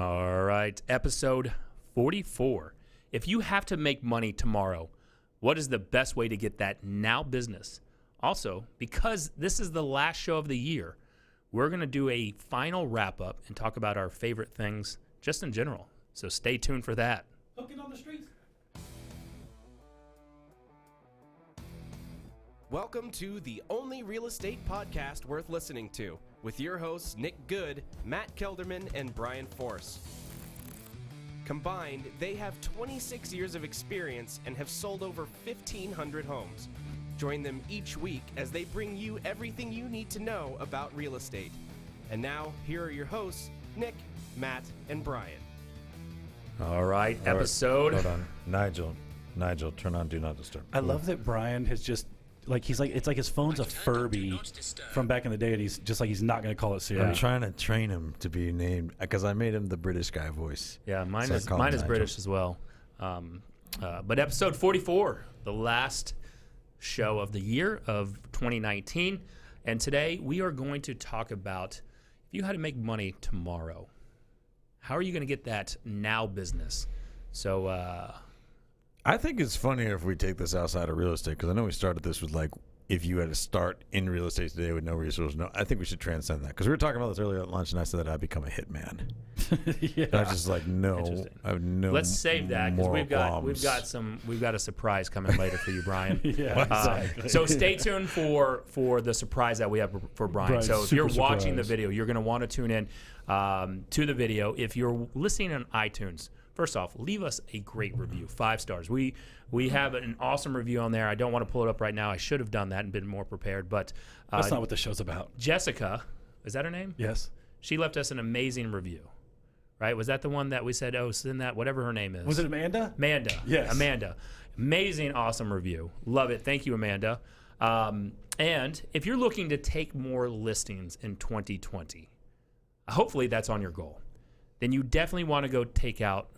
All right, episode 44. If you have to make money tomorrow, what is the best way to get that now business? Also, because this is the last show of the year, we're going to do a final wrap-up and talk about our favorite things just in general. So stay tuned for that. Hooking on the streets. Welcome to the only real estate podcast worth listening to, with your hosts Nick Good, Matt Kelderman, and Brian Force. Combined, they have 26 years of experience and have sold over 1,500 homes. Join them each week as they bring you everything you need to know about real estate. And now, here are your hosts, Nick, Matt, and Brian. All right, episode. Hold on. Nigel, turn on Do Not Disturb. I love that Brian has just it's like his phone's a Furby from back in the day, and he's just like he's not going to call it Siri. I'm trying to train him to be named because I made him the British guy voice. Yeah, mine So I is call him Nigel. British as well. But episode 44, the last show of the year of 2019. And today we are going to talk about if you had to make money tomorrow, how are you going to get that now business? So I think it's funnier if we take this outside of real estate because I know we started this with like if you had to start in real estate today with no resources. No, I think we should transcend that because we were talking about this earlier at lunch, and I said that I'd become a hitman. Yeah. And I was just like, no, Interesting. I have no. let's save that because moral we've qualms. got a surprise coming later for you, Brian. Yeah, exactly. So stay tuned for the surprise that we have for Brian. Brian's So if you're super watching the surprise. video, you're going to want to tune in to the video. If you're listening on iTunes, first off, leave us a great review, 5 stars. We have an awesome review on there. I don't want to pull it up right now. I should have done that and been more prepared. But That's not what the show's about. Jessica, is that her name? Yes. She left us an amazing review. Right? Was that the one that we said, oh, send that, whatever her name is? Was it Amanda? Amanda. Yes. Amanda. Amazing, awesome review. Love it. Thank you, Amanda. And if you're looking to take more listings in 2020, hopefully that's on your goal, then you definitely want to go check out,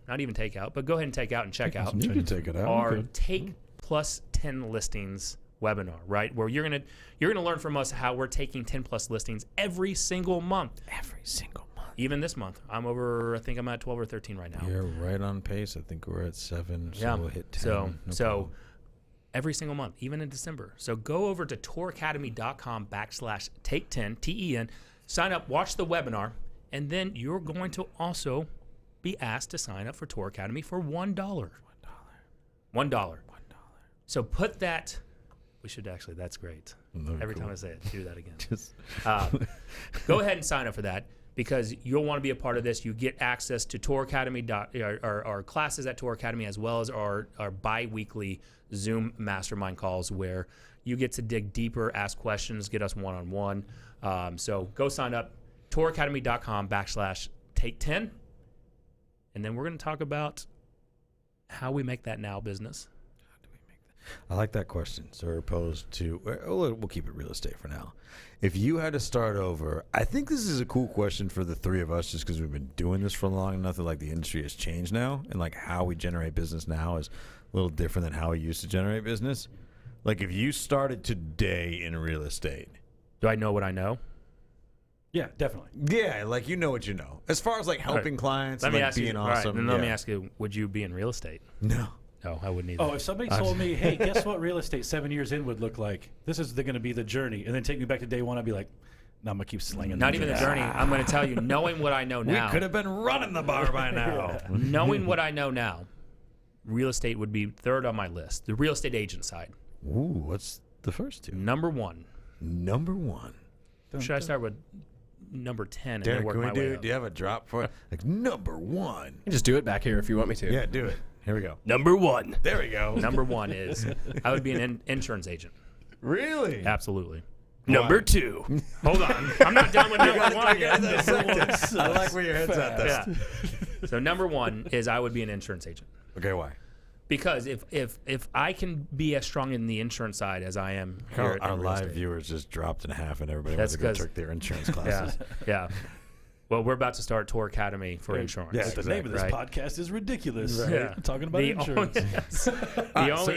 not even take out, but go ahead and take out and check out You can take it out. our Okay. Take Plus 10 Listings webinar, right? Where you're gonna learn from us how we're taking 10 plus listings every single month. Every single month. Even this month, I think I'm at 12 or 13 right now. You're right on pace. I think we're at 7, so Yeah. we'll hit 10. So No problem. every single month, even in December. So go over to touracademy.com/take10, TEN, sign up, watch the webinar, and then you're going to also be asked to sign up for Tour Academy for $1. $1. So put that, we should actually, that's great. Very Every cool. time I say it, do that again. Just Go ahead and sign up for that because you'll want to be a part of this. You get access to Tour Academy, our classes at Tour Academy, as well as our bi-weekly Zoom mastermind calls where you get to dig deeper, ask questions, get us one-on-one. So go sign up, touracademy.com/take10. And then we're going to talk about how we make that now business. I like that question. So opposed to, we'll keep it real estate for now. If you had to start over, I think this is a cool question for the three of us just because we've been doing this for long enough that like the industry has changed now and like how we generate business now is a little different than how we used to generate business. Like if you started today in real estate. Do I know what I know? Yeah, definitely. Yeah, like you know what you know. As far as like helping clients Let and me like ask you, being all right, awesome. then let me ask you, would you be in real estate? No. No, I wouldn't either. Oh, if somebody told me, hey, guess what real estate 7 years in would look like? This is going to be the journey. And then take me back to day one, I'd be like, no, I'm going to keep slinging. Not even the journey. I'm going to tell you, knowing what I know now. We could have been running the bar by now. Knowing what I know now, real estate would be third on my list. The real estate agent side. Ooh, what's the first two? Number 1. Number 1. Should I start with number 10 and Derek, then work can we my way do? up? Do you have a drop for it? Like number 1. Just do it back here if you want me to. Yeah, do it. Here we go. Number 1. There we go. Number 1 is I would be an insurance agent. Really? Absolutely. Number 2. Hold on. I'm not done with number 1 yet. I like where your head's at. Though. Yeah. So number 1 is I would be an insurance agent. Okay, why? Because if I can be as strong in the insurance side as I am here Our in real live estate. viewers just dropped in half, and everybody That's wants to go 'cause- check their insurance Yeah, classes. yeah. Well, we're about to start Tour Academy for insurance. Yeah, The name of this Right. podcast is ridiculous. Right. Yeah. Talking about insurance. The so only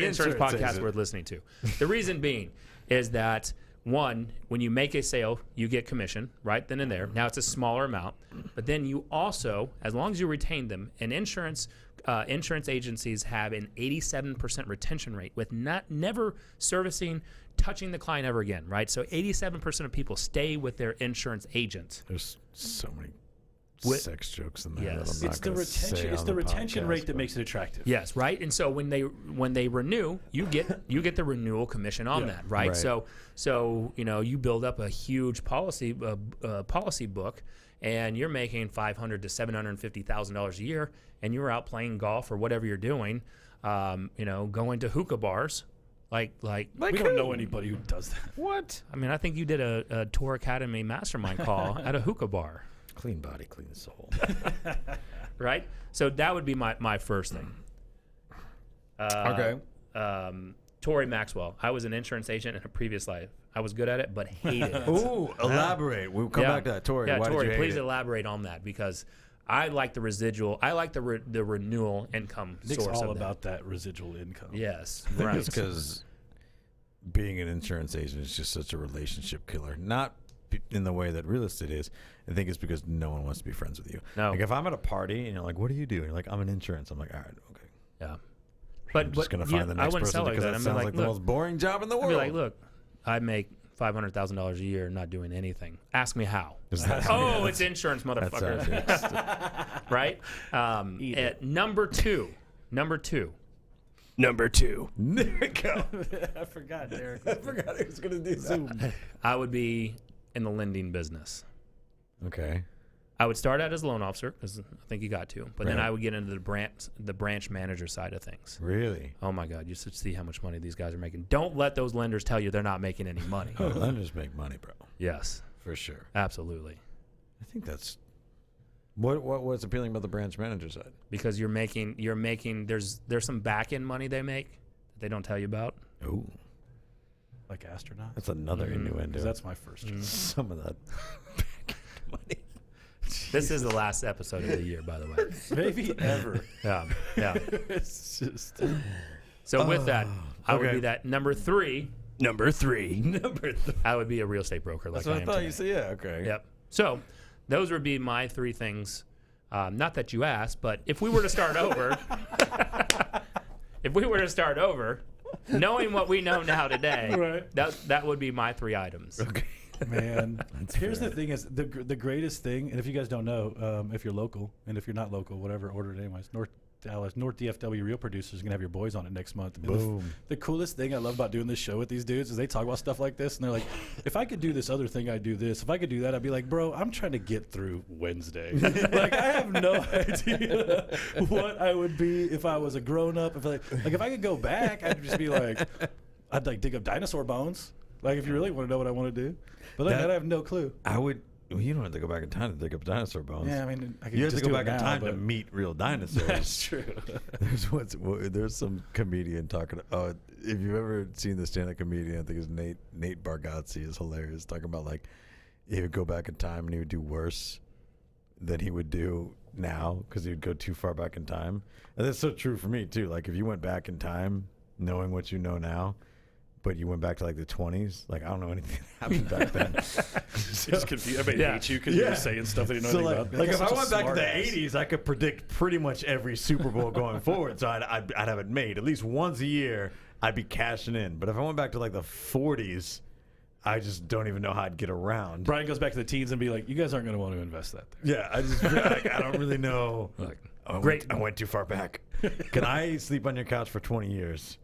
insurance insurance podcast agent. worth listening to. The reason being is that one, when you make a sale, you get commission right then and there. Now it's a smaller amount, but then you also, as long as you retain them, and insurance agencies have an 87% retention rate with never servicing, touching the client ever again, right? So 87% of people stay with their insurance agent. There's so many sex jokes in there. Yes. That I'm It's not the gonna retention. say It's on the retention podcast, rate that but- makes it attractive. Yes, right. And so when they renew, you get the renewal commission on Yeah. that, right? Right. So you build up a huge policy book, and you're making $500,000 to $750,000 a year, and you're out playing golf or whatever you're doing, going to hookah bars, like we don't know anybody who does that. What? I mean, I think you did a Tour Academy mastermind call at a hookah bar, Clean body, clean soul. right? So that would be my first thing. Okay. Tori Maxwell. I was an insurance agent in a previous life. I was good at it, but hated it. Ooh, elaborate. We'll come back to that. Tori, Yeah, why Tori, did you please hate it? elaborate on that, because I like the residual. I like the renewal income Nick's source all of that. about that residual income. Yes, I think right. it's because being an insurance agent is just such a relationship killer. Not in the way that real estate is. I think it's because no one wants to be friends with you. No. Like if I'm at a party and you're like, "What do you do?" And you're like, "I'm an insurance." I'm like, "All right, okay." Yeah, I'm just gonna find the I next wouldn't person sell like because that. that I'm sounds like, like the look, most boring job in the I'd world. be like, look, I make $500,000 a year not doing anything. Ask me how. Is that- Oh, it's insurance, That's motherfucker. Right? At number two. Number two. There we go. I forgot, Derek. I forgot he was gonna do Zoom. I would be in the lending business. Okay. I would start out as a loan officer, because I think you got to, but then Right. I would get into the branch manager side of things. Really? Oh my God, you should see how much money these guys are making. Don't let those lenders tell you they're not making any money. Oh, lenders make money, bro. Yes, For sure. absolutely. I think that's what's appealing about the branch manager side. Because you're making there's some back end money they make that they don't tell you about. Oh, Like astronauts. that's another innuendo. 'Cause that's my first choice. Some of that money. This is the last episode of the year, by the way. Maybe ever. Yeah. It's just. So with that, I would okay. be that number three. Number three. I would be a real estate broker, like That's what I I am thought today. you said. Yeah. Okay. Yep. So those would be my three things. Not that you asked, but if we were to start over, knowing what we know now today, Right. that would be my three items. Okay. Man, here's the thing: is the greatest thing, and if you guys don't know, if you're local, and if you're not local, whatever, order it anyways. North DFW Real Producers is gonna have your boys on it next month. And Boom. The coolest thing I love about doing this show with these dudes is they talk about stuff like this, and they're like, "If I could do this other thing, I'd do this. If I could do that, I'd be like, bro, I'm trying to get through Wednesday. Like, I have no idea what I would be if I was a grown up. If if I could go back, I'd just be like, I'd like dig up dinosaur bones. Like, if you really want to know what I want to do, but like that I have no clue. I would. Well, you don't have to go back in time to dig up dinosaur bones. Yeah, I mean, I could You have just to go do it back in now, time to but- meet real dinosaurs. That's true. There's some comedian talking. If you've ever seen the stand-up comedian, I think it's Nate Bargatze is hilarious. Talking about like he would go back in time and he would do worse than he would do now because he would go too far back in time. And that's so true for me too. Like if you went back in time, knowing what you know now, but you went back to like the 20s, like I don't know anything that happened back then. It's confused. Everybody Yeah. hates you because you're saying stuff they didn't know So anything like, about. like if Such I a went back to the smart ass. 80s, I could predict pretty much every Super Bowl going forward. So I'd have it made at least once a year. I'd be cashing in. But if I went back to like the 40s, I just don't even know how I'd get around. Brian goes back to the teens and be like, "You guys aren't going to want to invest that there." Yeah, I just like, I don't really know. I went too far back. Can I sleep on your couch for 20 years?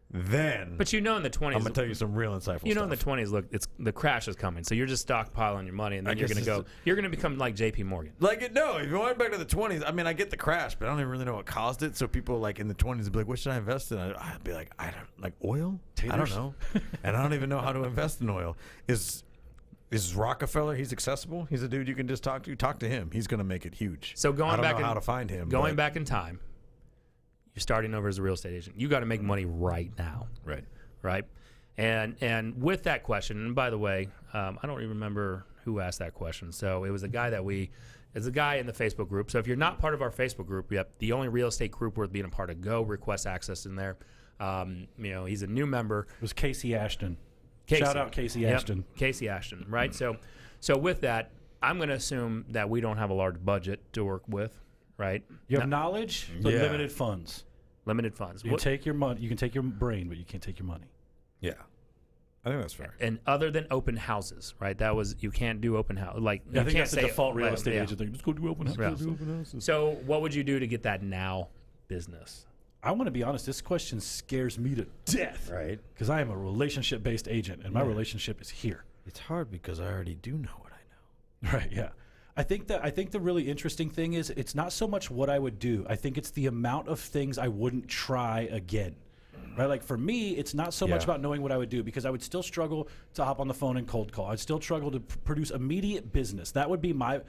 Then But in the 20s, I'm gonna tell you some real insightful stuff. in the 20s, look, the crash is coming. So you're just stockpiling your money, and then I you're guess going to it's you're going to become like J.P. Morgan. Like, no, if you went back to the 20s, I mean, I get the crash, but I don't even really know what caused it. So people like in the 20s would be like, what should I invest in? I'd be like, I don't, like oil? I don't Taters? know. And I don't even know how to invest in oil. Is Rockefeller, he's accessible? He's a dude you can just talk to. Talk to him. He's going to make it huge. So going I don't back know how to find him. Going but- back in time, you're starting over as a real estate agent. You got to make money right now. Right. Right? And with that question, and by the way, I don't even remember who asked that question. So it was a guy it's a guy in the Facebook group. So if you're not part of our Facebook group yet, the only real estate group worth being a part of, go request access in there. He's a new member. It was Casey Ashton. Casey. Shout out Casey Yep, Ashton. Casey Ashton, right? So with that, I'm going to assume that we don't have a large budget to work with, right? You have knowledge, but Yeah. limited funds. Limited funds. You can take your money. You can take your brain, but you can't take your money. Yeah. I think that's fair. And other than open houses, right? That was you can't do open house. Like I you think can't that's the say default real like, estate yeah. agent thing. Just go do open houses. Yeah. So what would you do to get that now business? I want to be honest. This question scares me to death. Right. Because I am a relationship-based agent, and my relationship is here. It's hard because I already do know what I know. Right. Yeah. I think the really interesting thing is it's not so much what I would do. I think it's the amount of things I wouldn't try again. Right? Like for me, it's not so much Yeah. about knowing what I would do because I would still struggle to hop on the phone and cold call. I'd still struggle to produce immediate business. That would be my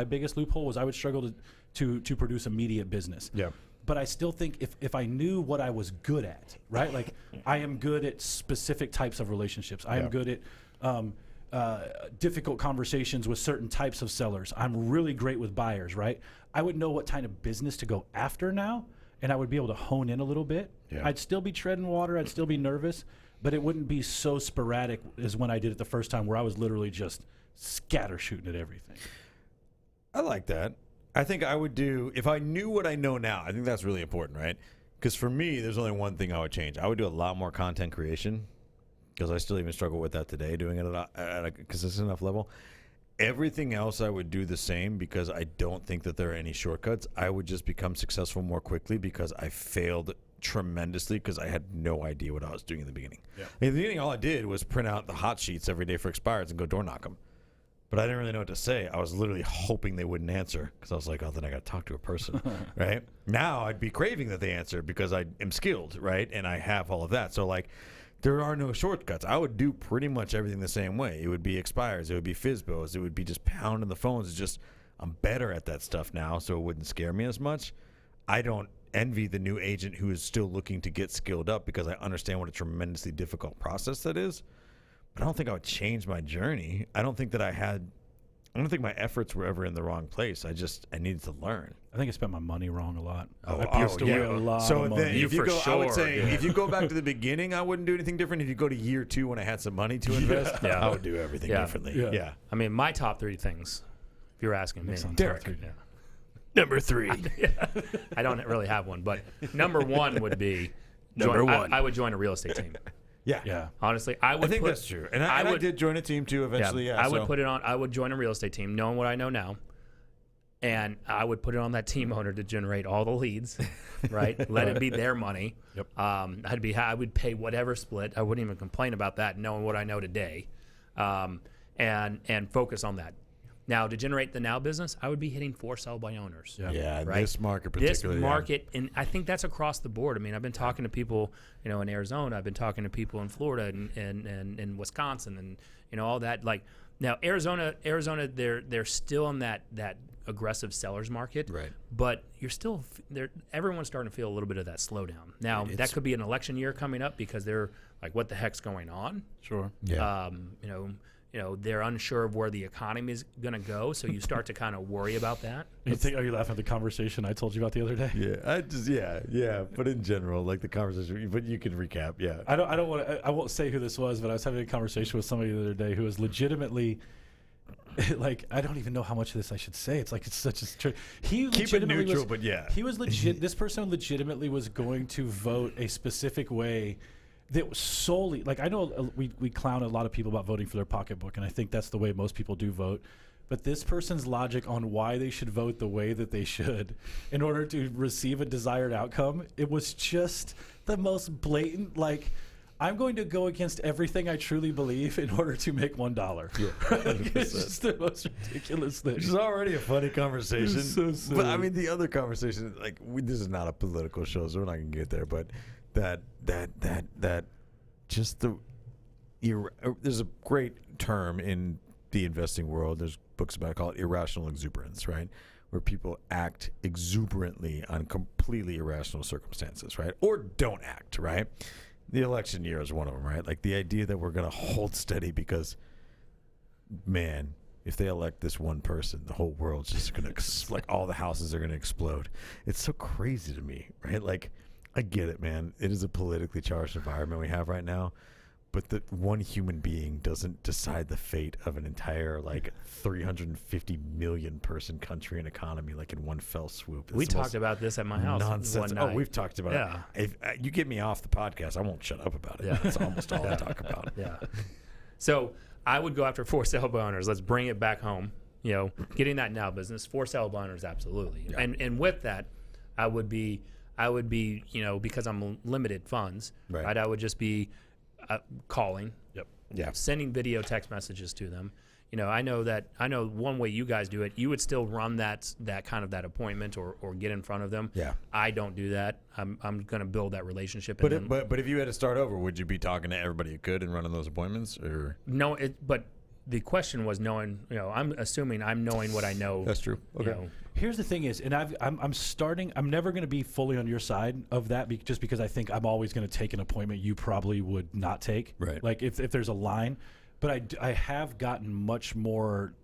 biggest loophole was I would struggle to produce immediate business. Yeah. But I still think if I knew what I was good at, right? Like I am good at specific types of relationships. I am Yeah. good at difficult conversations with certain types of sellers. I'm really great with buyers, right? I would know what kind of business to go after now, and I would be able to hone in a little bit. Yeah. I'd still be treading water. I'd still be nervous, but it wouldn't be so sporadic as when I did it the first time where I was literally just scatter shooting at everything. I like that. I think I would do, if I knew what I know now, I think that's really important, right? Because for me, there's only one thing I would change. I would do a lot more content creation because I still even struggle with that today, doing it at a consistent enough level. Everything else I would do the same because I don't think that there are any shortcuts. I would just become successful more quickly because I failed tremendously because I had no idea what I was doing in the beginning. Yeah. In the beginning, all I did was print out the hot sheets every day for expireds and go door knock them. But I didn't really know what to say. I was literally hoping they wouldn't answer because I was like, oh, then I got to talk to a person, right? Now I'd be craving that they answer because I am skilled, right? And I have all of that. So, like, there are no shortcuts. I would do pretty much everything the same way. It would be expires. It would be FSBOs. It would be just pounding the phones. It's just I'm better at that stuff now, so it wouldn't scare me as much. I don't envy the new agent who is still looking to get skilled up because I understand what a tremendously difficult process that is. But I don't think I would change my journey. I don't think my efforts were ever in the wrong place. I needed to learn. I think I spent my money wrong a lot. Oh, I pissed away a lot So of money. then, if you for go, I would sure, say, yeah. if you go back to the beginning, I wouldn't do anything different. If you go to year 2 when I had some money to invest, Yeah. I would do everything Yeah. differently. Yeah. Yeah. I mean, my top 3 things, if you're asking me. Sounds Derek. tough, too. Yeah. Number 3. I don't really have one, but number 1 would be Number one. I would join a real estate team. Yeah. Yeah. Honestly, I would. I think put, that's true. And I did join a team too eventually. Yeah. I would put it on. I would join a real estate team, knowing what I know now, and I would put it on that team owner to generate all the leads, right? Let it be their money. Yep. I would pay whatever split. I wouldn't even complain about that, knowing what I know today, and focus on that. Now, to generate the now business, I would be hitting for sell by owners. Yeah. Yeah. Right? This market This particularly. market, and I think that's across the board. I mean, I've been talking to people, in Arizona. I've been talking to people in Florida and Wisconsin, and all that. Like now, Arizona, they're still in that aggressive sellers market, Right. But you're still there. Everyone's starting to feel a little bit of that slowdown. Now, that could be an election year coming up because they're like, what the heck's going on? Sure. Yeah. They're unsure of where the economy is going to go, so you start to kind of worry about that. Are you laughing at the conversation I told you about the other day? Yeah. But in general, like the conversation, but you can recap. Yeah. I won't say who this was, but I was having a conversation with somebody the other day who was legitimately like, I don't even know how much of this I should say. It's like, it's such a he Keep it legitimately neutral, was, but yeah. he was legit. This person legitimately was going to vote a specific way that was solely like, I know we clown a lot of people about voting for their pocketbook, and I think that's the way most people do vote. But this person's logic on why they should vote the way that they should in order to receive a desired outcome, it was just the most blatant, like, I'm going to go against everything I truly believe in order to make $1. Yeah, it's just the most ridiculous thing. Which is already a funny conversation. It's so silly. But I mean, the other conversation, like, this is not a political show, so we're not gonna get there. But that just there's a great term in the investing world. There's books about it called irrational exuberance, right? Where people act exuberantly on completely irrational circumstances, right? Or don't act, right? The election year is one of them, right? Like the idea that we're going to hold steady because, man, if they elect this one person, the whole world's just going to, like all the houses are going to explode. It's so crazy to me, right? Like, I get it, man. It is a politically charged environment we have right now. but that one human being doesn't decide the fate of an entire 350 million person country and economy in one fell swoop. We talked about this at my house Nonsense. one night. We've talked about Yeah. it. If you get me off the podcast, I won't shut up about it. Yeah. That's almost all I talk about. Yeah. So I would go after for sale by owners. Let's bring it back home. Getting that now business, for sale by owners, absolutely. Yeah. And with that, I would be because I'm limited funds, Right. right? I would just be calling, Yeah. sending video text messages to them. I know one way you guys do it, you would still run that appointment or get in front of them. Yeah. I don't do that. I'm going to build that relationship. But and but if you had to start over, would you be talking to everybody you could and running those appointments, or? no, but the question was knowing. I'm assuming I'm knowing what I know. That's true. Okay. Here's the thing is, and I'm never going to be fully on your side of that just because I think I'm always going to take an appointment you probably would not take. Right. Like if there's a line, but I have gotten much more.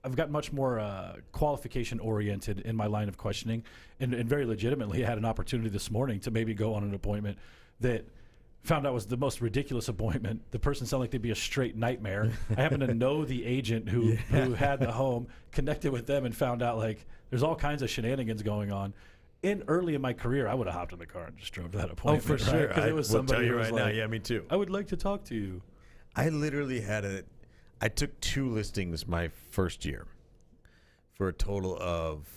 I've gotten much more qualification oriented in my line of questioning, and very legitimately had an opportunity this morning to maybe go on an appointment that found out was the most ridiculous appointment. The person sounded like they'd be a straight nightmare. I happen to know the agent who had the home, connected with them, and found out there's all kinds of shenanigans going on. Early in my career, I would have hopped in the car and just drove to that appointment. Oh, for sure. Because it was I will somebody tell you who was right now. like, Yeah, me too. I would like to talk to you. I literally I took 2 listings my first year for a total of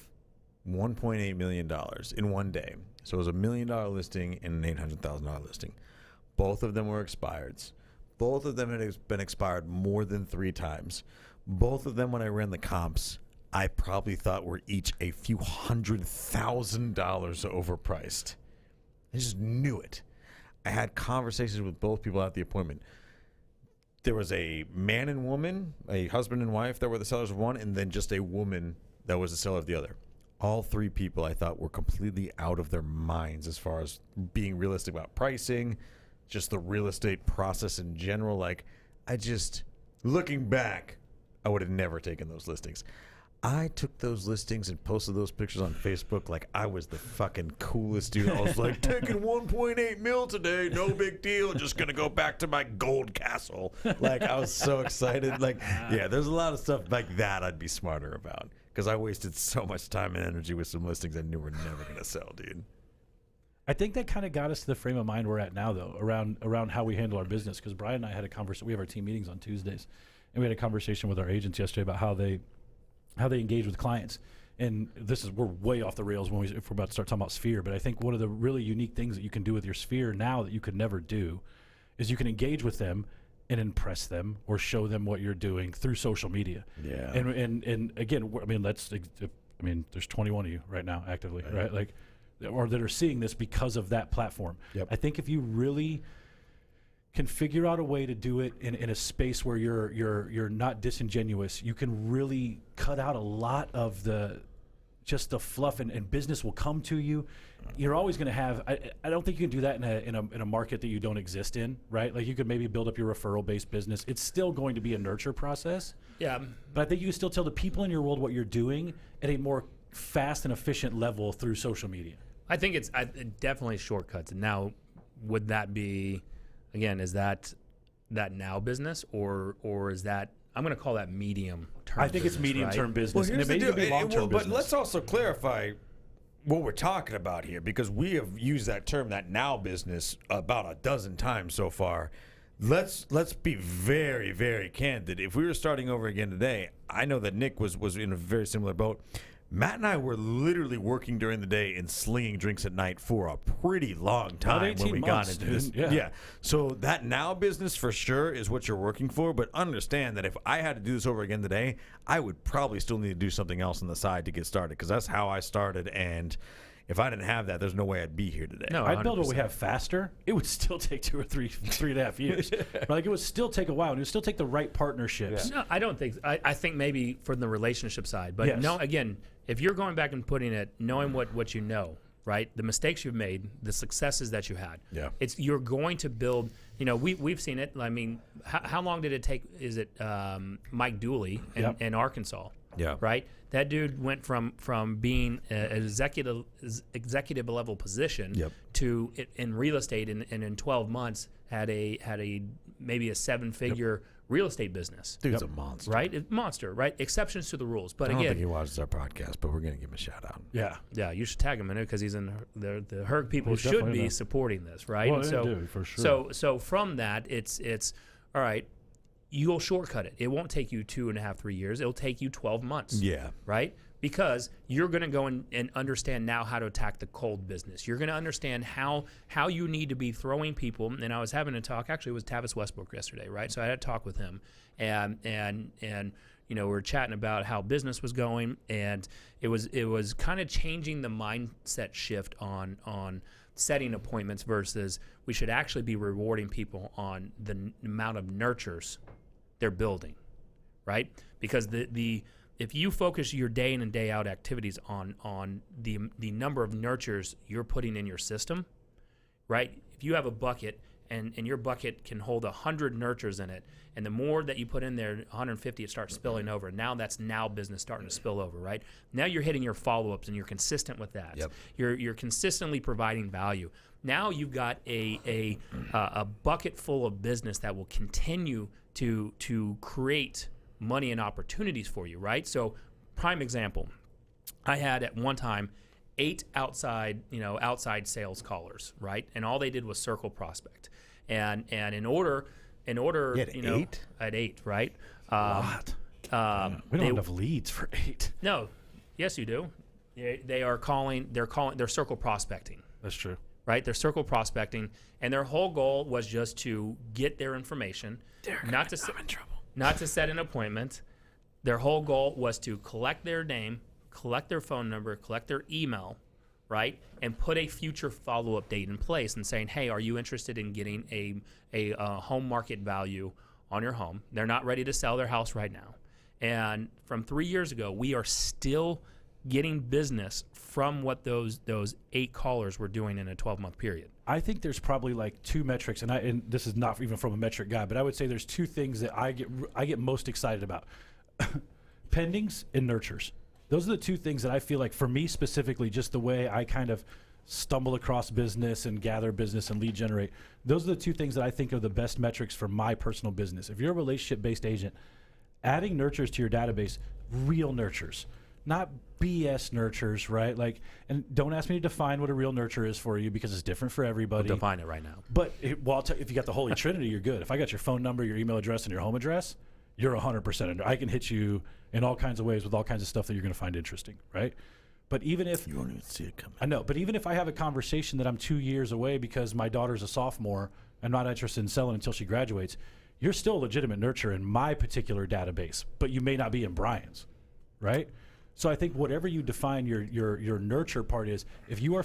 $1.8 million in one day. So it was $1 million listing and an $800,000 listing. Both of them were expireds. Both of them had been expired more than 3 times. Both of them, when I ran the comps, I probably thought were each a few $100,000 overpriced. I just knew it. I had conversations with both people at the appointment. There was a man and woman, a husband and wife that were the sellers of one, and then just a woman that was the seller of the other. All 3 people I thought were completely out of their minds as far as being realistic about pricing, just the real estate process in general. Looking back, I would have never taken those listings. I took those listings and posted those pictures on Facebook like I was the fucking coolest dude. I was like, taking 1.8 mil today, no big deal. Just gonna go back to my gold castle. I was so excited. There's a lot of stuff like that I'd be smarter about because I wasted so much time and energy with some listings I knew were never gonna sell, dude. I think that kind of got us to the frame of mind we're at now, though, around how we handle our business. Because Brian and I had a conversation. We have our team meetings on Tuesdays, and we had a conversation with our agents yesterday about how they engage with clients. And we're way off the rails if we're about to start talking about Sphere. But I think one of the really unique things that you can do with your Sphere now that you could never do is you can engage with them and impress them or show them what you're doing through social media. Yeah. And again, there's 21 of you right now actively, right? Or that are seeing this because of that platform. Yep. I think if you really can figure out a way to do it in a space where you're not disingenuous, you can really cut out a lot of the fluff, and business will come to you. You're always going to have. I don't think you can do that in a market that you don't exist in, right? You could maybe build up your referral based business. It's still going to be a nurture process. Yeah. But I think you can still tell the people in your world what you're doing at a more fast and efficient level through social media. I think it's definitely shortcuts. And now, would that be, again, is that now business or is that, I'm going to call that medium term? I think it's medium term business. Well, here's and it the may deal. even be long term business. But let's also clarify what we're talking about here, because we have used that term, that now business, about a dozen times so far. Let's be very, very candid. If we were starting over again today, I know that Nick was in a very similar boat. Matt and I were literally working during the day and slinging drinks at night for a pretty long time when we got into this. Yeah. So that now business for sure is what you're working for, but understand that if I had to do this over again today, I would probably still need to do something else on the side to get started, because that's how I started, and if I didn't have that, there's no way I'd be here today. No, I'd build what we have faster. It would still take 2 or 3.5 years. It would still take a while, and it would still take the right partnerships. No, I don't think. I think maybe from the relationship side, but Yes. no. Again, if you're going back and putting it, knowing what you know, right? The mistakes you've made, the successes that you had. Yeah. You're going to build. We've seen it. I mean, how long did it take? Is it Mike Dooley in Arkansas? Yeah. Right. That dude went from being an executive level position Yep. to in real estate, and in 12 months had a maybe a 7-figure real estate business. Dude's a monster. Right. Monster. Right. Exceptions to the rules. But I don't think again, he watches our podcast, but we're gonna give him a shout out. Yeah. yeah, you should tag him in it because he's in the Herc people He's should definitely be in there. supporting this. Right. Well, And they so do, for sure. so from that, it's all right. You'll shortcut it. It won't take you 2.5, 3 years. It'll take you 12 months. Yeah. Right? Because you're going to go and understand now how to attack the cold business. You're going to understand how you need to be throwing people. And I was having a talk. Actually, it was Tavis Westbrook yesterday, right? So I had a talk with him, and we were chatting about how business was going, and it was kind of changing the mindset shift on setting appointments versus we should actually be rewarding people on the amount of nurtures they're building, right? Because the if you focus your day in and day out activities on the number of nurtures you're putting in your system, right? If you have a bucket and your bucket can hold 100 nurtures in it, and the more that you put in there, 150, it starts spilling over. Now that's business starting to spill over, right? Now you're hitting your follow-ups and you're consistent with that. Yep. You're consistently providing value. Now you've got a bucket full of business that will continue to create money and opportunities for you, right? So, prime example, I had at one time 8 outside sales callers, right? And all they did was circle prospect. And in order, You had 8? I had 8, right? What? We don't have enough leads for 8. No, yes, you do. They're circle prospecting. That's true. Right? They're circle prospecting, and their whole goal was just to get their information, not to set an appointment. Their whole goal was to collect their name, collect their phone number, collect their email, right? And put a future follow-up date in place and saying, hey, are you interested in getting a home market value on your home? They're not ready to sell their house right now. And from 3 years ago, we are still getting business from what those 8 callers were doing in a 12-month period. I think there's probably like 2 metrics, and this is not even from a metric guy, but I would say there's 2 things that I get most excited about: pendings and nurtures. Those are the 2 things that I feel like, for me specifically, just the way I kind of stumble across business and gather business and lead generate. Those are the 2 things that I think are the best metrics for my personal business. If you're a relationship-based agent, adding nurtures to your database, real nurtures, not BS nurtures, right? Like, and don't ask me to define what a real nurture is for you because it's different for everybody. I'll define it right now. But if you got the Holy Trinity, you're good. If I got your phone number, your email address, and your home address, you're 100% under. I can hit you in all kinds of ways with all kinds of stuff that you're going to find interesting, right? But even if You won't even see it coming. I know, but even if I have a conversation that I'm 2 years away because my daughter's a sophomore, I'm not interested in selling until she graduates, you're still a legitimate nurture in my particular database, but you may not be in Brian's, right? So I think whatever you define your nurture part is, if you are,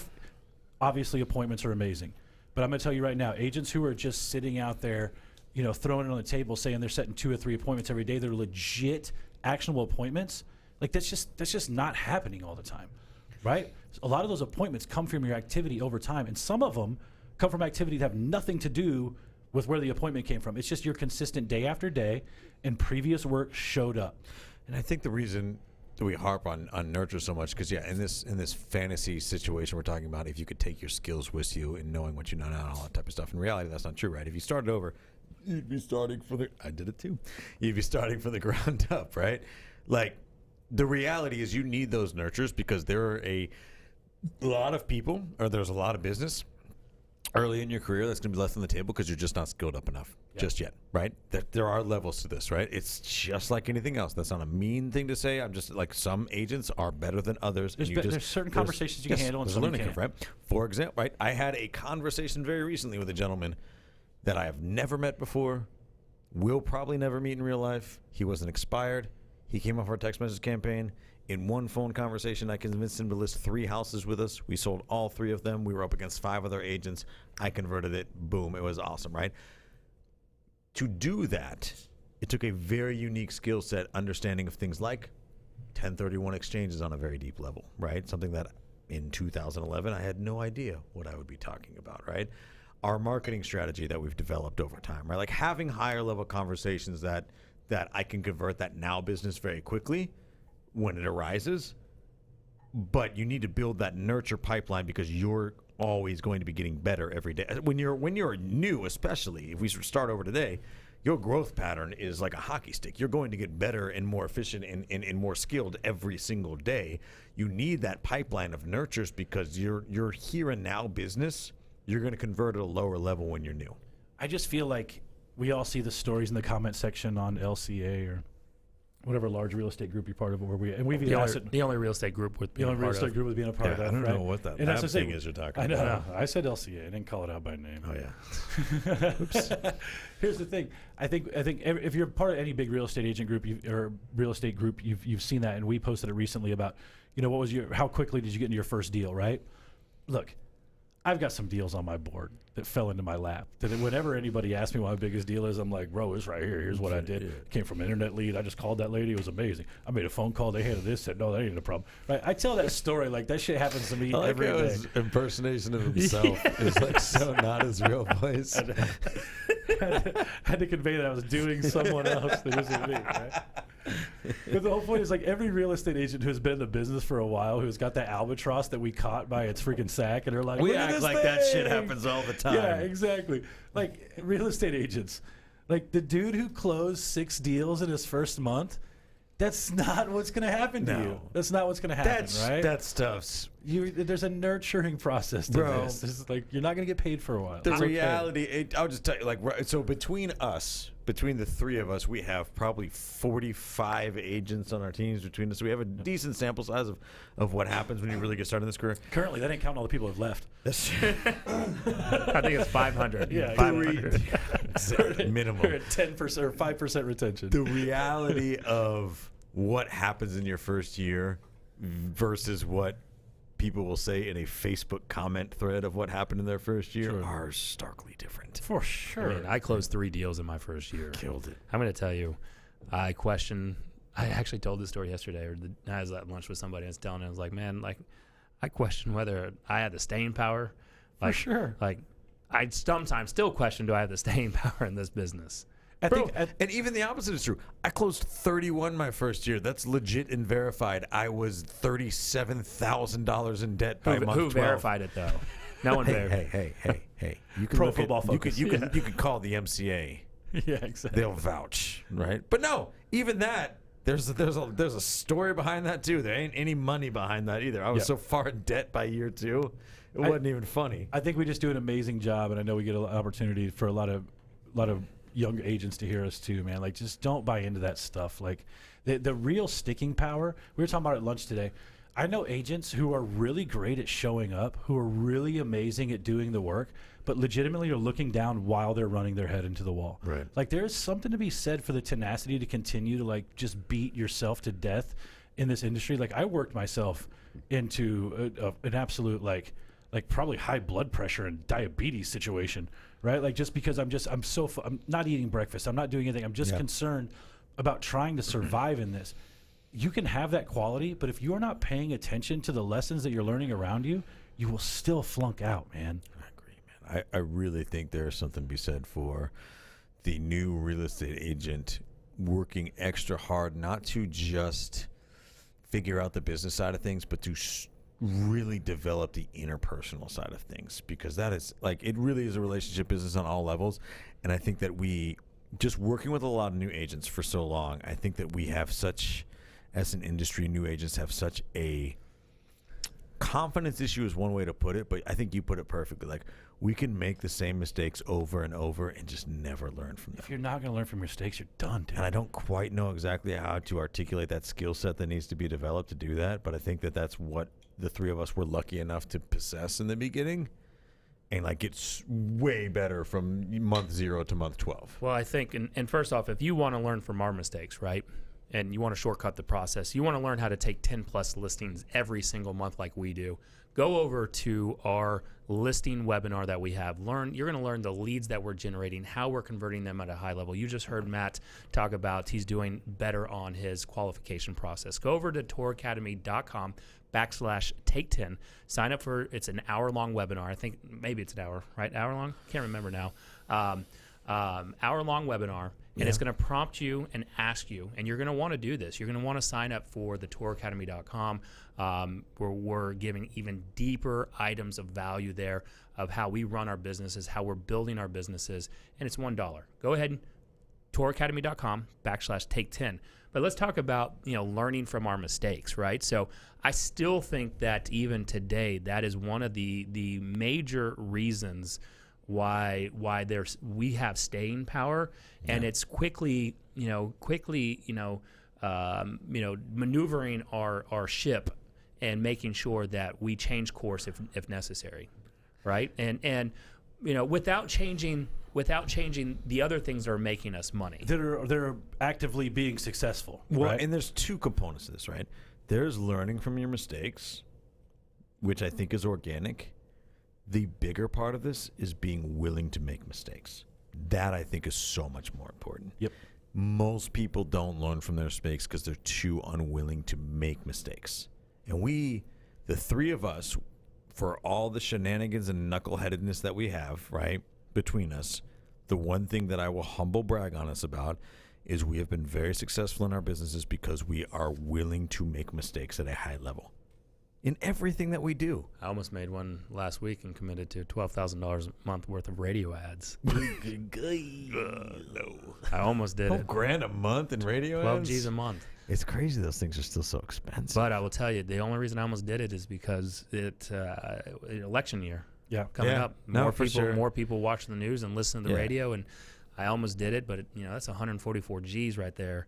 obviously appointments are amazing, but I'm going to tell you right now, agents who are just sitting out there, throwing it on the table, saying they're setting 2 or 3 appointments every day, they're legit actionable appointments. Like that's just not happening all the time, right? A lot of those appointments come from your activity over time, and some of them come from activity that have nothing to do with where the appointment came from. It's just your consistent day after day, and previous work showed up. And I think the reason that we harp on nurture so much, because in this fantasy situation we're talking about, if you could take your skills with you and knowing what you know now and all that type of stuff, in reality that's not true, right? If you started over, you'd be starting I did it too. You'd be starting from the ground up, right? Like, the reality is you need those nurtures because there are a lot of people, or there's a lot of business early in your career that's going to be left on the table because you're just not skilled up enough just yet, right? There are levels to this, right? It's just like anything else. That's not a mean thing to say. I'm just like, some agents are better than others. There's certain conversations you can handle and there's some a you learning can't. curve, right? For example, right? I had a conversation very recently with a gentleman that I have never met before, will probably never meet in real life. He wasn't expired. He came off our text message campaign. In one phone conversation, I convinced him to list 3 houses with us. We sold all 3 of them. We were up against 5 other agents. I converted it. Boom. It was awesome, right? To do that, it took a very unique skill set, understanding of things like 1031 exchanges on a very deep level, right? Something that in 2011, I had no idea what I would be talking about, right? Our marketing strategy that we've developed over time, right? Like having higher level conversations that I can convert that now business very quickly when it arises, but you need to build that nurture pipeline because you're always going to be getting better every day. When you're new, especially if we start over today, your growth pattern is like a hockey stick. You're going to get better and more efficient and more skilled every single day. You need that pipeline of nurtures because your here and now business, you're going to convert at a lower level when you're new. I just feel like we all see the stories in the comment section on LCA or whatever large real estate group you're part of, we've The only real estate group with the only real estate group with being a part of that. I don't right? know what that And that's lab the thing thing. is you're talking I know. about. I said LCA. I didn't call it out by name. Oh yeah. Oops. Here's the thing. I think if you're part of any big real estate agent group or real estate group, you've seen that, and we posted it recently about, how quickly did you get into your first deal, right? Look, I've got some deals on my board that fell into my lap. That whenever anybody asks me what my biggest deal is, I'm like, bro, it's right here. Here's what I did. It came from an internet lead. I just called that lady. It was amazing. I made a phone call. They handled this. Said, no, that ain't a problem. Right? I tell that story like that shit happens to me every day. His impersonation of himself is like so not his real voice. had to convey that I was doing someone else that isn't me, right? But the whole point is, like, every real estate agent who's been in the business for a while, who's got that albatross that we caught by its freaking sack, and they're like, We "Look at act this like that shit thing!" happens all the time. Yeah, exactly. Like, real estate agents, like the dude who closed 6 deals in his first month. That's not what's going to happen to No. you. That's not what's going to happen, right? That stuff's There's a nurturing process to Bro. this. It's like you're not going to get paid for a while. the It's okay. reality. I'll just tell you, like, so between the three of us, we have probably 45 agents on our teams between us. So we have a decent sample size of what happens when you really get started in this career. Currently, that ain't counting all the people who've left. That's I think it's 500. Yeah, 500 minimum. We're at 10% or 5% retention. The reality of what happens in your first year versus what people will say in a Facebook comment thread of what happened in their first year Sure. are starkly different. For I sure. mean, I closed 3 deals in my first year. Killed it. I'm going to tell you, I actually told this story yesterday, I was at lunch with somebody and I was telling him, I was like, man, like, I question whether I had the staying power. Like, For sure. Like, I sometimes still question, do I have the staying power in this business? I Bro, think and even the opposite is true. I closed 31 my first year. That's legit and verified. I was $37,000 in debt by month Who 12. verified it, though? No one verified. Hey. You can Pro look Football at, Focus. You can call the MCA. yeah, exactly. They'll vouch, right? But no, even that. There's a story behind that too. There ain't any money behind that either. I was Yeah. so far in debt by year 2, it wasn't even funny. I think we just do an amazing job, and I know we get an opportunity for a lot of young agents to hear us too, man. Like, just don't buy into that stuff. Like, the real sticking power. We were talking about it at lunch today. I know agents who are really great at showing up, who are really amazing at doing the work, but legitimately are looking down while they're running their head into the wall. Right. Like, there's something to be said for the tenacity to continue to, like, just beat yourself to death in this industry. Like, I worked myself into an absolute, like probably high blood pressure and diabetes situation, right? Like, just because I'm not eating breakfast. I'm not doing anything. I'm just concerned about trying to survive in this. You can have that quality, but if you're not paying attention to the lessons that you're learning around you, you will still flunk out, man. I agree, man. I really think there's something to be said for the new real estate agent working extra hard, not to just figure out the business side of things, but to really develop the interpersonal side of things, because that is, like, it really is a relationship business on all levels. And I think that we, just working with a lot of new agents for so long, I think that we have such, as an industry, new agents have such a confidence issue is one way to put it, but I think you put it perfectly. Like, we can make the same mistakes over and over and just never learn from them. If you're not going to learn from your mistakes, you're done, dude. And I don't quite know exactly how to articulate that skill set that needs to be developed to do that, but I think that that's what the three of us were lucky enough to possess in the beginning, and, like, it's way better from month 0 to month 12. Well, I think, and first off, if you want to learn from our mistakes, right, and you want to shortcut the process, you want to learn how to take 10-plus listings every single month like we do, go over to our listing webinar that we have. You're going to learn the leads that we're generating, how we're converting them at a high level. You just heard Matt talk about he's doing better on his qualification process. Go over to touracademy.com/take10. Sign up for, it's an hour-long webinar. I think maybe it's an hour, right? Hour long? Can't remember now. Hour-long webinar. And it's going to prompt you and ask you, and you're going to want to do this. You're going to want to sign up for the touracademy.com, where we're giving even deeper items of value there of how we run our businesses, how we're building our businesses, and it's $1. Go ahead and touracademy.com/take10. But let's talk about, learning from our mistakes, right? So I still think that even today, that is one of the major reasons why we have staying power, and it's quickly maneuvering our ship and making sure that we change course if necessary, right? And without changing the other things that are making us money. They're actively being successful. Well, right? and there's two components to this, right? There's learning from your mistakes, which I think is organic. The bigger part of this is being willing to make mistakes. That I think is so much more important. Yep. Most people don't learn from their mistakes because they're too unwilling to make mistakes. And we, the three of us, for all the shenanigans and knuckleheadedness that we have, right, between us, the one thing that I will humble brag on us about is we have been very successful in our businesses because we are willing to make mistakes at a high level in everything that we do. I almost made one last week and committed to $12,000 a month worth of radio ads. No. I almost did it. $12,000 a month in radio 12 ads? G's a month. It's crazy those things are still so expensive. But I will tell you, the only reason I almost did it is because election year Yeah. coming Yeah. up. No, More for people, sure. more people watch the news and listen to the Yeah. radio, and I almost did it. But that's 144 G's right there,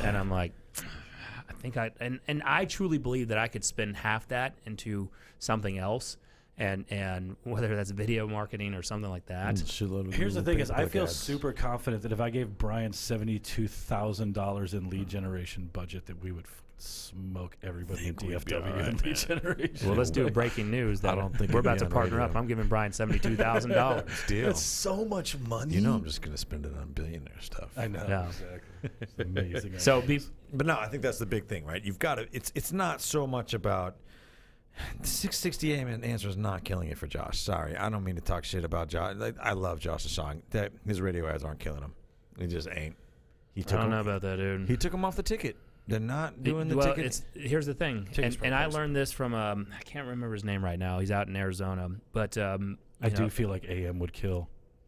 and I'm like, I think and I truly believe that I could spend half that into something else, and whether that's video marketing or something like that. Here's the thing: is I feel super confident that if I gave Brian $72,000 in lead generation budget, that we would smoke everybody in DFW in lead generation. Well, let's do a breaking news. That I don't think we're it'd be about to on partner radio. up. I'm giving Brian $72,000. Deal. That's so much money. I'm just going to spend it on billionaire stuff. I know. Yeah. Exactly. It's amazing. So But no, I think that's the big thing, right? You've got to. It's not so much about. The 660 AM answer is not killing it for Josh. Sorry, I don't mean to talk shit about Josh. I love Josh's song. His radio ads aren't killing him. It just ain't. He I took don't him, know about that, dude. He took him off the ticket. They're not doing the ticket. Here's the thing, Tickets and I priced. learned this from I can't remember his name right now. He's out in Arizona, but I do feel like AM would kill.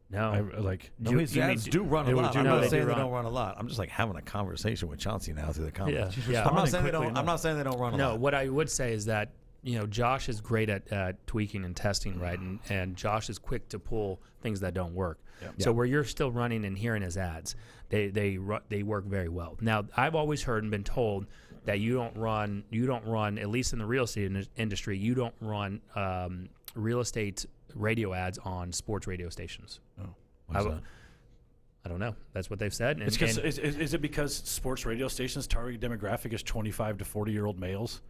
no. No, his ads do run a they would lot. do I'm run. not They saying do they run. don't run a lot. I'm just like having a conversation with Chauncey now through the comments. Yeah. I'm not saying they quickly don't. I'm not saying they don't run a No, lot. what I would say is that Josh is great at tweaking and testing, right? And Josh is quick to pull things that don't work. Yeah. So where you're still running and hearing his ads, they work very well. Now, I've always heard and been told that you don't run at least in the real estate industry, you don't run real estate radio ads on sports radio stations. Oh. Why's that? I don't know. That's what they've said. And, It's because and- is it because sports radio stations' target demographic is 25 to 40-year-old males,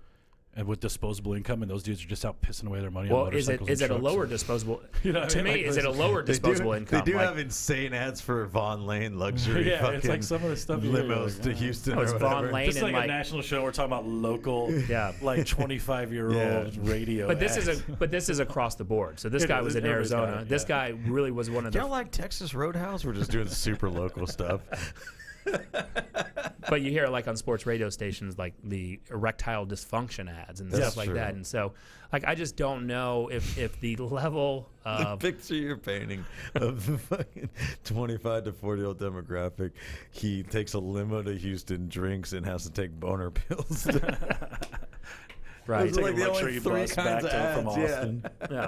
and with disposable income, and those dudes are just out pissing away their money on well, is motorcycles. it a and lower trucks? disposable? You know what I to mean? me, Like, is it a lower disposable income? They do Like, have insane ads for Von Lane luxury. Yeah, it's fucking like some of the stuff you hear, you're limos like, to oh. Houston. Oh, it's or Von whatever. Lane. This is and like like- a national show. We're talking about local, Yeah. like 25-year-old radio. But this ads. is across the board. So this It guy is. was in Everybody's got Arizona. it, This yeah. guy really was one of Y'all the. like Texas Roadhouse? We're just doing super local stuff. But you hear like on sports radio stations like the erectile dysfunction ads and That's stuff like true. that. And so like I just don't know if the level The of picture you're painting of the fucking 25 to 40-year-old demographic, he takes a limo to Houston, drinks, and has to take boner pills. right. Those are like Take a the only luxury three bus kinds back of from ads, yeah. Austin. Yeah.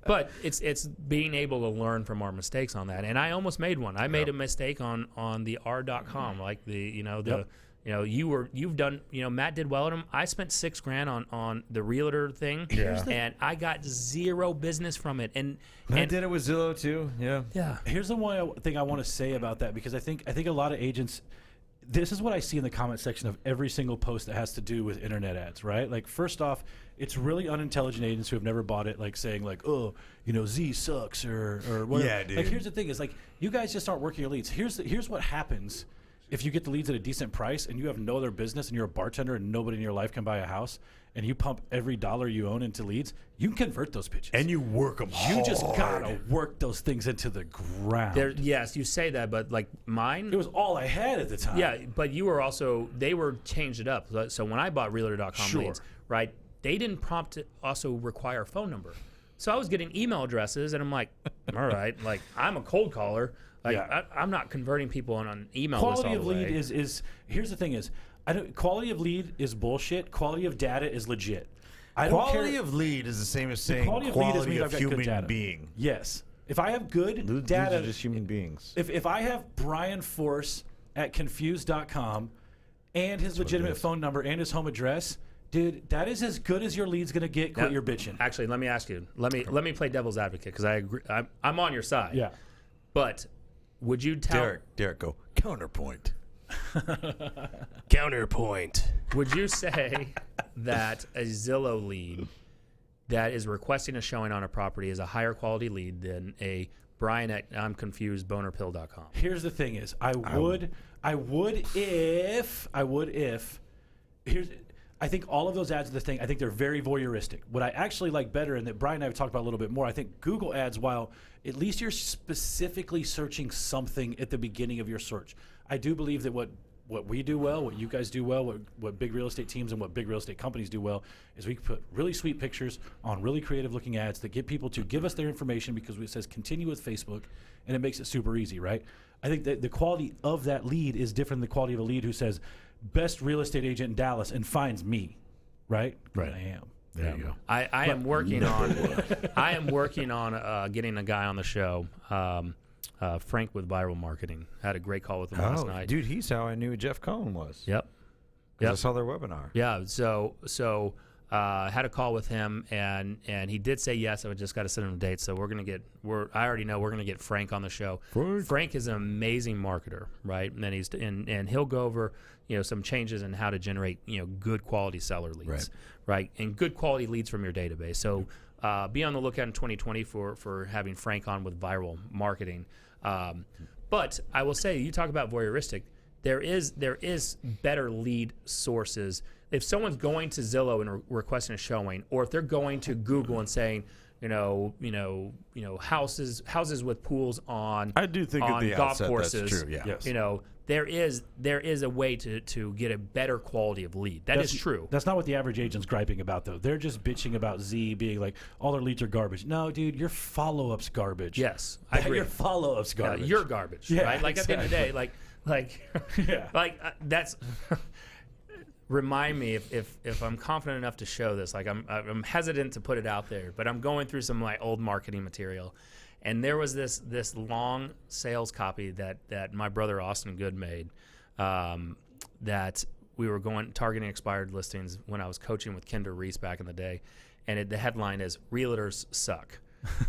But it's being able to learn from our mistakes on that. And I almost made one. I made a mistake on the r.com, like you've done, Matt did well at them. I spent $6,000 on the realtor thing, and I got zero business from it. And I did it with Zillow too. Yeah. yeah, Here's the one thing I want to say about that, because I think a lot of agents. This is what I see in the comment section of every single post that has to do with internet ads, right? Like, first off, it's really unintelligent agents who have never bought it, like saying like, oh, Z sucks or whatever. Yeah, dude. Like, here's the thing: is like you guys just aren't working your leads. Here's what happens if you get the leads at a decent price and you have no other business and you're a bartender and nobody in your life can buy a house, and you pump every dollar you own into leads, you can convert those pitches. And you work them hard. You just gotta work those things into the ground. Yes, you say that, but like mine, It was all I had at the time. yeah, but you were also, they were changed it up. So when I bought Realtor.com Sure. leads, right, they didn't prompt to also require a phone number. So I was getting email addresses, and I'm like, all right, like I'm a cold caller. Like Yeah. I'm not converting people on an email list Quality all of the lead way. is here's the thing is, quality of lead is bullshit. Quality of data is legit. I don't Quality care. of lead is the same as saying quality quality of lead is of I've got good human data. being. Yes. If I have good Dudes data, are just human beings. if I have Brian Force at confused.com and his legitimate phone number and his home address, dude, that is as good as your lead's gonna get. Quit Now, your bitching. Actually, let me ask you. Let me play devil's advocate because I agree. I'm on your side. Yeah. But would you tell? Derek, go counterpoint. Counterpoint. Would you say that a Zillow lead that is requesting a showing on a property is a higher quality lead than a Brian at I'm confused bonerpill.com? Here's the thing is, I would if I think all of those ads are the thing. I think they're very voyeuristic. What I actually like better, and that Brian and I have talked about a little bit more, I think Google ads, while at least you're specifically searching something at the beginning of your search. I do believe that what we do well, what you guys do well, what big real estate teams and what big real estate companies do well is we put really sweet pictures on really creative looking ads that get people to give us their information because it says continue with Facebook, and it makes it super easy, right? I think that the quality of that lead is different than the quality of a lead who says best real estate agent in Dallas and finds me, right? Right. I am. There you go. I am working on I am working on getting a guy on the show. Frank with Viral Marketing. Had a great call with him last night. Dude, he's how I knew Jeff Cohen was. Yep. 'Cause I Yep. saw their webinar. Yeah. So had a call with him, and he did say yes. I just got to send him a date. So I already know we're gonna get Frank on the show. Frank is an amazing marketer, right? And then and he'll go over some changes in how to generate good quality seller leads, right? And good quality leads from your database. So be on the lookout in 2020 for having Frank on with Viral Marketing. But I will say, you talk about voyeuristic. There is better lead sources. If someone's going to Zillow and requesting a showing, or if they're going to Google and saying, houses with pools on I do think at on the golf outset courses, that's true, yeah. Yes. there is a way to get a better quality of lead. That's true. That's not what the average agent's griping about, though. They're just bitching about Z being like, all their leads are garbage. No, dude, your follow-up's garbage. Yes, I agree. Your follow-up's Yeah, garbage. you're garbage, Yeah, right? Like at the end of the day, Yeah. that's. Remind me if I'm confident enough to show this. Like I'm hesitant to put it out there, but I'm going through some of my old marketing material, and there was this long sales copy that my brother Austin Good made, that we were targeting expired listings when I was coaching with Kinder Reese back in the day, and the headline is "Realtors Suck."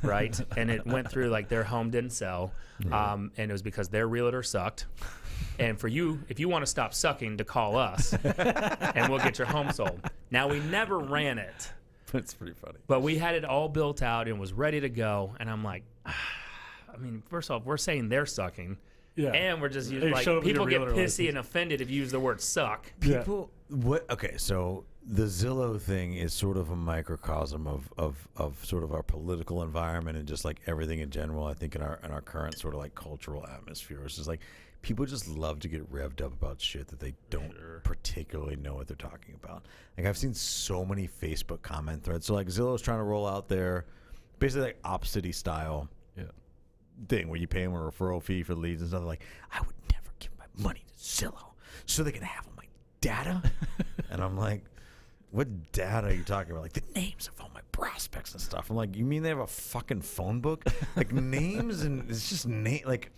Right, and it went through like their home didn't sell, and it was because their realtor sucked. And for you, if you want to stop sucking, to call us, and we'll get your home sold. Now, we never ran it, That's pretty funny. but we had it all built out and was ready to go. And I'm like, I mean, first off, we're saying they're sucking, Yeah. and we're just Hey, using, like, show 'em your people get realtor pissy license. and offended if you use the word suck. People, what? Okay, so the Zillow thing is sort of a microcosm of sort of our political environment and just like everything in general. I think in our current sort of like cultural atmosphere, it's just like people just love to get revved up about shit that they don't particularly know what they're talking about. Like I've seen so many Facebook comment threads. So like Zillow's trying to roll out their basically like Opcity style thing where you pay them a referral fee for leads and stuff. Like I would never give my money to Zillow so they can have all my data. And I'm like, what data are you talking about? Like the names of all my prospects and stuff. I'm like, you mean they have a fucking phone book? Like names and it's just like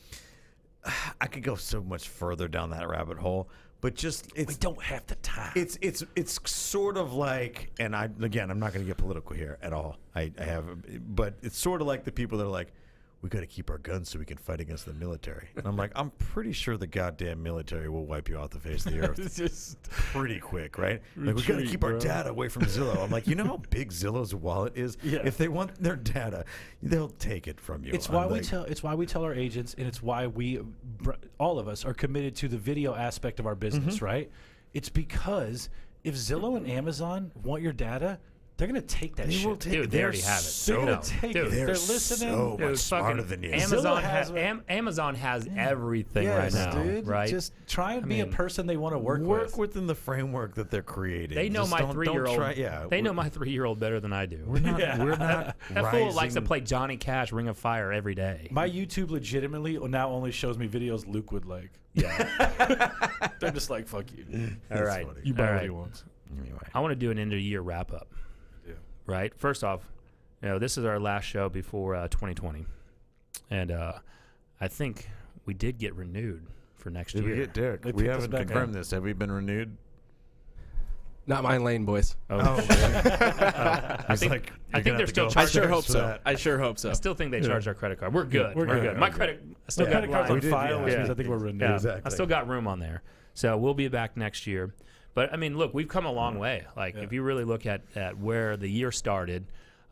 I could go so much further down that rabbit hole, but just we don't have the time. it's sort of like, and I'm not going to get political here at all. I have, but it's sort of like the people that are like, we got to keep our guns so we can fight against the military. And I'm like, I'm pretty sure the goddamn military will wipe you off the face of the earth It's just pretty quick, right? Like, we got to retreat, keep our bro. data away from Zillow. I'm like, you know how big Zillow's wallet is? Yeah. If they want their data, they'll take it from you. It's I'm why we like, tell. It's why we tell our agents, and it's why all of us are committed to the video aspect of our business. Right? It's because if Zillow and Amazon want your data, they're gonna take that They shit. will take Dude, it. they They're already have it. They're So, gonna No. take Dude, it. they're They're listening. so Dude, much smarter than you. Amazon Zillow has Amazon has everything Yes, right now, dude. right? Just try and be a mean, person they want to work with. within the framework that they're creating. They know Just my don't 3-year-old. try- Yeah, they know we're- my 3-year-old better than I do. We're not. Yeah. We're not. That fool likes to rising- play Johnny Cash, Ring of Fire every day. My YouTube legitimately now only shows me videos Luke would like. Yeah. They're just like, fuck you. All That's right. funny. You buy All what right. he wants. Anyway, I want to do an end of year wrap up. Yeah. Right. First off, this is our last show before 2020, and I think we did get renewed for next did year. we get Derek? They We picked us haven't back confirmed up. this. Have we been renewed? Not my lane, boys. Oh, I think- I think they're still I charging sure us hope so. I sure hope so. I still think they charge our credit card. We're good. We're We're good. good. My Okay. credit, I still The got credit card's line. on file, which yeah. means I think we're renewed. Yeah, Exactly. I still got room on there. So we'll be back next year. But, I mean, look, we've come a long way. Like, if you really look at where the year started.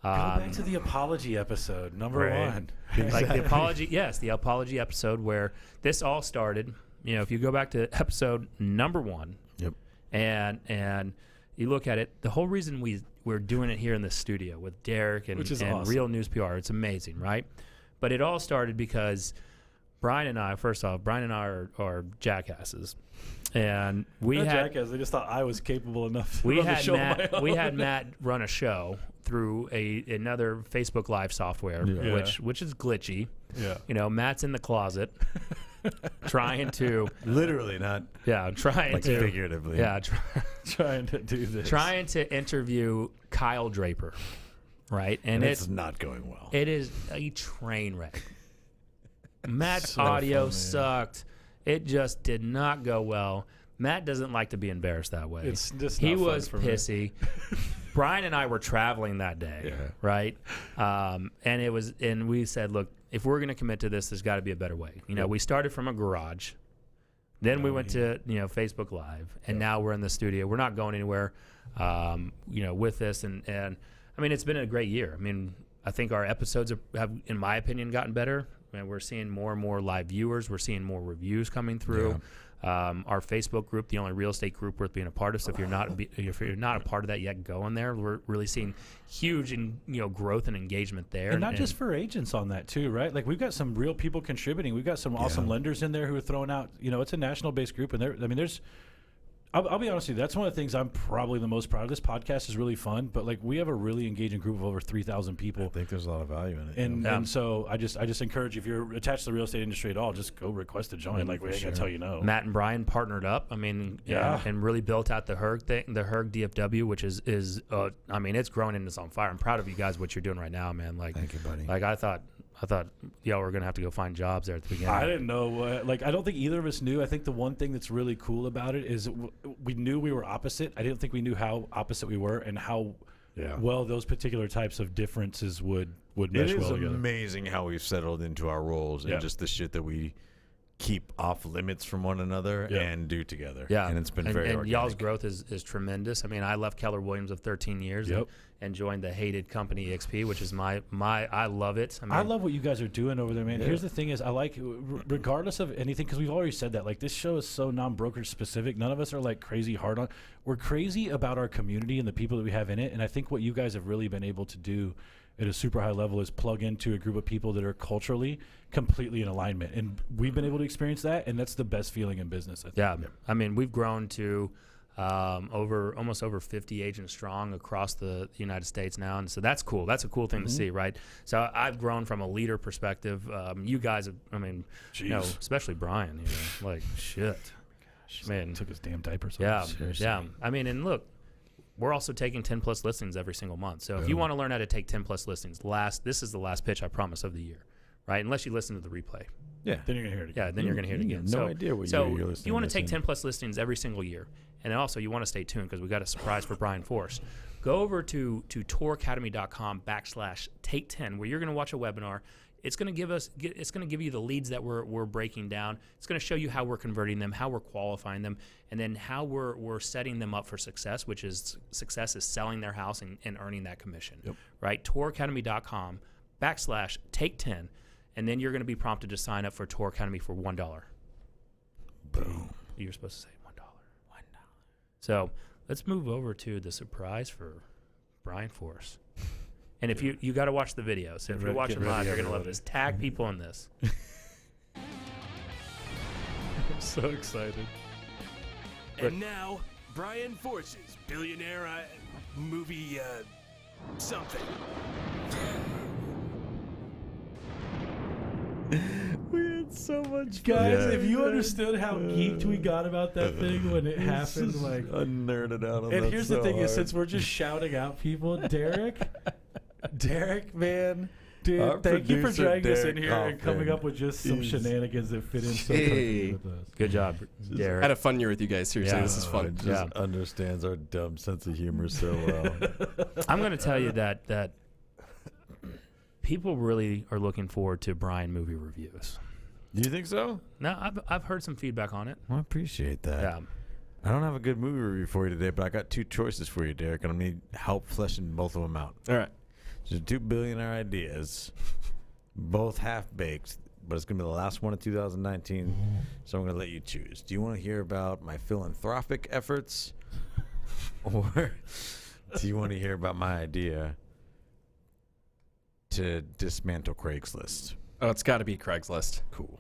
Go back to the apology episode, number Right. one. Like the apology, yes, the apology episode where this all started. You know, if you go back to episode number 1 Yep. and you look at it, the whole reason we're doing it here in the studio with Derek and, Which is and awesome. Real News PR, it's amazing, right? But it all started because Brian and I, first off, Brian and I are jackasses. And we Not had jackass. They just thought I was capable enough to we run the had show on my Matt own. we had Matt run a show through another Facebook Live software, Yeah. which is glitchy. Yeah. You know, Matt's in the closet trying to Literally, not trying like to figuratively. Trying to do this. trying to interview Kyle Draper, right? And And it's not going well. it is a train wreck. Matt's So audio funny. sucked. It just did not go well. Matt doesn't like to be embarrassed that way. It's just he not fun was for me. pissy. Brian and I were traveling that day, Yeah. right? And we said, look, if we're going to commit to this, there's got to be a better way. You know, we started from a garage, then we went to Facebook Live, and now we're in the studio. We're not going anywhere, with this, and I mean, it's been a great year. I mean, I think our episodes have, in my opinion, gotten better. And we're seeing more and more live viewers. We're seeing more reviews coming through. Our Facebook group, the only real estate group worth being a part of. So if you're not a part of that yet, go in there. We're really seeing huge growth and engagement there. And not just for agents on that too, right? Like we've got some real people contributing. We've got some awesome lenders in there who are throwing out. It's a national based group, and there's. I'll be honest with you. That's one of the things I'm probably the most proud of. This podcast is really fun, but like we have a really engaging group of over 3,000 people. I think there's a lot of value in it. And so I just encourage you, if you're attached to the real estate industry at all, just go request to join. Like we ain't gonna tell you no. Matt and Brian partnered up. I mean, and really built out the HERG thing, the HERG DFW, which is it's growing and it's on fire. I'm proud of you guys what you're doing right now, man. Like, Thank you, buddy. Like I thought y'all were gonna have to go find jobs there at the beginning. I didn't know. I don't think either of us knew. I think the one thing that's really cool about it is we knew we were opposite. I didn't think we knew how opposite we were and how well those particular types of differences would mesh It is well together. amazing how we've settled into our roles and just the shit that we keep off limits from one another and do together. Yeah, and it's been and very and organic. y'all's growth is tremendous. I mean, I left Keller Williams of 13 years and joined the hated company EXP, which is my I love it. I mean, I love what you guys are doing over there, man. Here's the thing: is I like, regardless of anything, because we've already said that. Like this show is so non-brokerage specific. None of us are like crazy hard on. We're crazy about our community and the people that we have in it. And I think what you guys have really been able to do at a super high level is plug into a group of people that are culturally completely in alignment. And we've been able to experience that, and that's the best feeling in business, I think. Yeah, I mean, we've grown to almost over 50 agents strong across the United States now, and so that's cool. That's a cool thing to see, right? So I've grown from a leader perspective. You guys have, I mean, especially Brian, like shit, man, Took his damn diapers yeah, off. yeah. I mean, and look, we're also taking 10 plus listings every single month. So if you want to learn how to take 10 plus listings, this is the last pitch I promise of the year, right? Unless you listen to the replay. Yeah. Then you're gonna hear it again. Yeah, then you're going to hear it You again. have no idea what so year you're listening you want to to take this 10 plus listings every single year. And then also you want to stay tuned because we got a surprise for Brian Force. Go over to touracademy.com/take10 where you're going to watch a webinar. it's going to give you the leads that we're breaking down. It's going to show you how we're converting them, how we're qualifying them, and then how we're setting them up for success, which is success is selling their house and earning that commission. Yep. Right? TORacademy.com/take10, and then you're going to be prompted to sign up for Tor Academy for $1. Boom. You're supposed to say $1. So let's move over to the surprise for Brian Force. And if you got to watch the video, so if you're watching live, you're going to love this. Tag people in this. I'm so excited. And now, Brian Force's billionaire movie something. We had so much Guys, if you understood how geeked we got about that thing when it happened, like I nerded out on that. and here's the so thing is, hard. since we're just shouting out people, Derek, man, dude, Our thank you for producer, dragging us in Derek here and coming Kaufman, up with just some is- shenanigans that fit in so Hey. perfectly with us. Good job, Derek. Had a fun year with you guys. Seriously, Yeah. this is fun. Just understands our dumb sense of humor so well. I'm going to tell you that people really are looking forward to Brian movie reviews. Do you think so? Now, I've heard some feedback on it. Well, I appreciate that. Yeah. I don't have a good movie review for you today, but I got two choices for you, Derek, and I need help fleshing both of them out. All right. Just two billionaire ideas, both half-baked, but it's going to be the last one of 2019, so I'm going to let you choose. Do you want to hear about my philanthropic efforts, or do you want to hear about my idea to dismantle Craigslist? Oh, it's got to be Craigslist. Cool.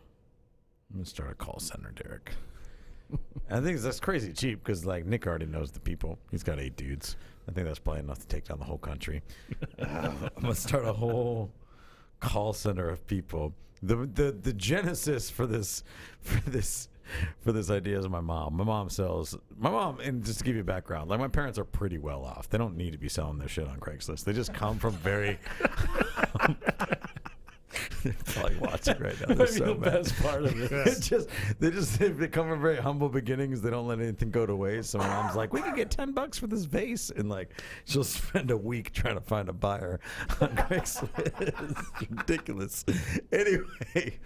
I'm going to start a call center, Derek. I think that's crazy cheap because, like, Nick already knows the people. He's got 8 dudes. I think that's probably enough to take down the whole country. I'm going to start a whole call center of people. The genesis for this idea is my mom. My mom, and just to give you background, like, my parents are pretty well off. They don't need to be selling their shit on Craigslist. They just come from very... They're probably watching right now. They're That'd be so the mad. best part of it. They come from very humble beginnings. They don't let anything go to waste. So my mom's like, we could get $10 for this vase, and like she'll spend a week trying to find a buyer on Craigslist. It's ridiculous. Anyway,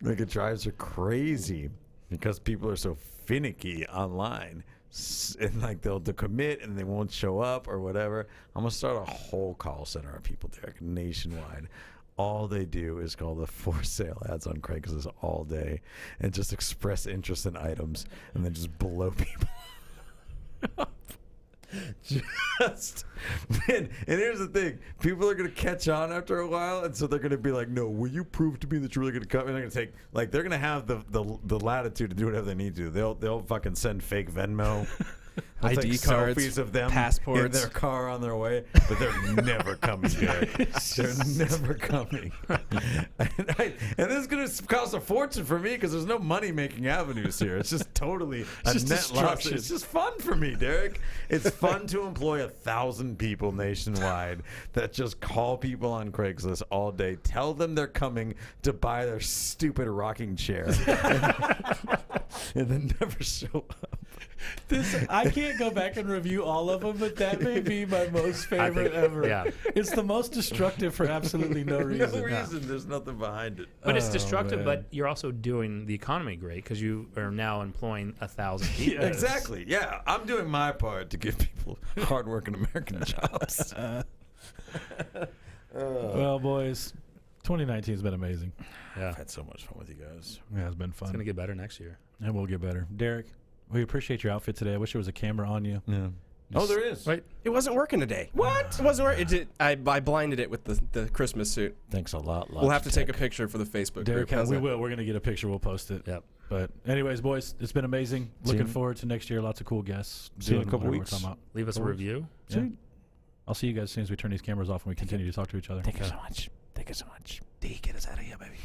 like, it drives her crazy because people are so finicky online. And like they'll commit and they won't show up or whatever. I'm gonna start a whole call center of people, Derek, nationwide. All they do is call the for sale ads on Craigslist all day and just express interest in items and then just blow people up. Man, and here's the thing. People are going to catch on after a while, and so they're going to be like, no, will you prove to me that you're really going to come? And they're going to take, like, they're going to have the latitude to do whatever they need to. They'll fucking send fake Venmo. They'll ID take cards, selfies of them in passports. their car on their way, but they're never coming, Derek. They're never coming. And this is going to cost a fortune for me because there's no money-making avenues here. It's just totally a just net loss. destruction. It's just fun for me, Derek. It's fun to employ 1,000 people nationwide that just call people on Craigslist all day, tell them they're coming to buy their stupid rocking chair, and then never show up. I can't go back and review all of them, but that may be my most favorite ever. yeah. It's the most destructive for absolutely no reason. No reason. There's nothing behind it. But it's Oh, destructive, man. but you're also doing the economy great because you are now employing 1,000 people. Yes. Exactly. Yeah, I'm doing my part to give people hardworking American jobs. Well, boys, 2019 has been amazing. Yeah. I've had so much fun with you guys. Yeah, it's been It's going fun. to get better next year. And we'll get better. Derek, we appreciate your outfit today. I wish there was a camera on you. Yeah. Oh, there is. Wait. It wasn't working today. What? It wasn't working. I blinded it with the Christmas suit. Thanks a lot. We'll have to take a Logitech. picture for the Facebook Derek, group. How's we that? will. We're going to get a picture. We'll post it. Yep. But anyways, boys, it's been amazing. Looking you. forward to next year. Lots of cool guests. See you in a doing couple whatever weeks. We're talking about. Leave us a Cool. review. Yeah. I'll see you guys as soon as we turn these cameras off and we continue to talk to each other. Thank you so much. Thank you so much. D, get us out of here, baby.